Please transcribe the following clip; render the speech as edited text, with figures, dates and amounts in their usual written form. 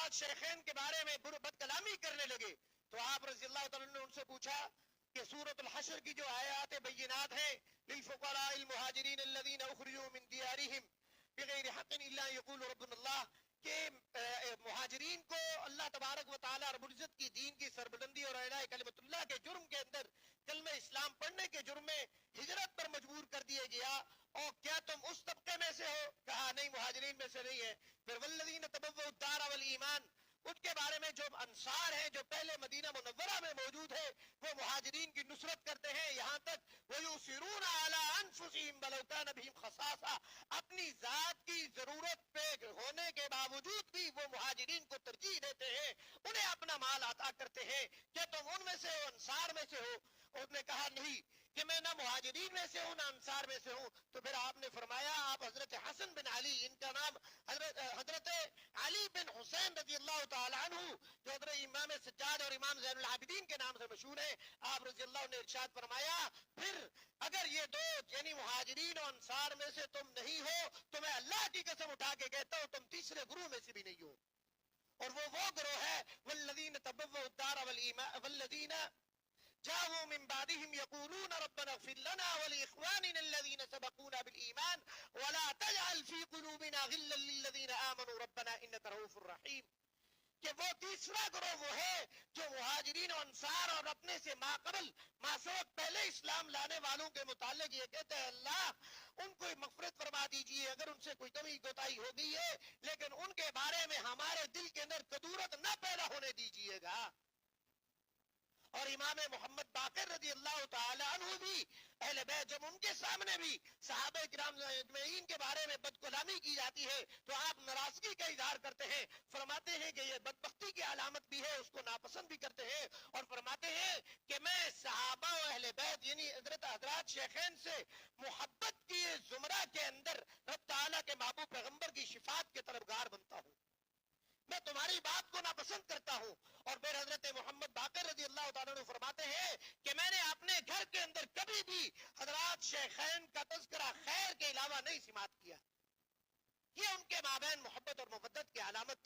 حضرات شیخین کے بارے میں بد کلامی کرنے لگے تو آپ رضی اللہ تعالیٰ نے ان سے پوچھا کہ سورۃ الحشر کی جو آیات بینات ہیں للفقراء المہاجرین الذین اخرجوا من دیارہم بغیر حق الا یقول ربنا اللہ کہ مہاجرین کو اللہ تبارک و تعالیٰ رب العزت کی دین کی سربلندی اور اعلاء کلمت اللہ کے جرم کے اندر کلمہ اسلام پڑھنے کے جرم میں ہجرت پر مجبور کر دیا گیا، اور کیا تم اس طبقے میں سے ہو؟ کہا نہیں، مہاجرین میں سے نہیں ہے۔ پھر والذین تبوؤا الدار والایمان، ان کے بارے میں جو انصار ہیں جو پہلے مدینہ منورہ میں موجود ہے وہ مہاجرین کی نصرت کرتے ہیں، یہاں تک وَيُؤْثِرُونَ عَلَىٰ أَنفُسِهِمْ وَلَوْ كَانَ بِهِمْ خَصَاصَةٌ، اپنی ذات کی ضرورت پہ ہونے کے باوجود بھی وہ مہاجرین کو ترجیح دیتے ہیں، انہیں اپنا مال عطا کرتے ہیں۔ کیا تم ان میں سے ہو، انصار میں سے ہو؟ اس نے کہا نہیں کہ میں نہ مہاجرین میں سے ہوں نہ انصار میں سے ہوں۔ تو پھر آپ نے فرمایا، آپ حضرت حسن بن علی، ان کا نام حضرت علی بن حسین رضی اللہ تعالیٰ عنہ جو حضرت امام سجاد اور امام زین العابدین کے نام سے مشہور ہے، آپ رضی اللہ نے ارشاد فرمایا پھر اگر یہ دو یعنی مہاجرین اور انصار میں سے تم نہیں ہو تو میں اللہ کی قسم اٹھا کے کہتا ہوں تم تیسرے گروہ میں سے بھی نہیں ہو، اور وہ گروہ ہے والذین تبوؤا الدار والذین جاءوا من بعدهم يقولون ربنا اغفر لنا ولإخواننا الذين سبقونا بالإيمان ولا تجعل في قلوبنا غلا للذين آمنوا ربنا إنك رؤوف رحيم، کہ وہ تیسرا گروہ وہ ہے جو مہاجرین و انصار اور اپنے سے ماقبل ماسوق پہلے اسلام لانے والوں کے متعلق یہ کہتے ہیں اللہ ان کو مغفرت فرما دیجئے اگر ان سے کوئی کمی کوتاہی ہو گئی ہے، لیکن ان کے بارے میں ہمارے دل کے اندر کدورت نہ پیدا ہونے دیجئے گا۔ اور امام محمد باقر رضی اللہ تعالی عنہ بھی اہل بیت جب ان کے سامنے بھی صحابہ کرام اجمعین کے بارے میں بدکلامی کی جاتی ہے تو آپ ناراضگی کا اظہار کرتے ہیں، فرماتے ہیں کہ یہ بدبختی کی علامت بھی ہے، اس کو ناپسند بھی کرتے ہیں، اور فرماتے ہیں کہ میں صحابہ و اہل بیت یعنی حضرات شیخین سے محبت کی زمرہ کے اندر رب تعالیٰ کے محبوب پیغمبر کی شفاعت کے طلبگار بنتا ہوں، میں تمہاری بات کو ناپسند کرتا ہوں۔ اور پھر حضرت محمد باقر رضی اللہ تعالیٰ عنہ فرماتے ہیں کہ میں نے اپنے گھر کے اندر کبھی بھی حضرات شیخین کا تذکرہ خیر کے علاوہ نہیں سماعت کیا، یہ ان کے مابین محبت اور مودت کی علامت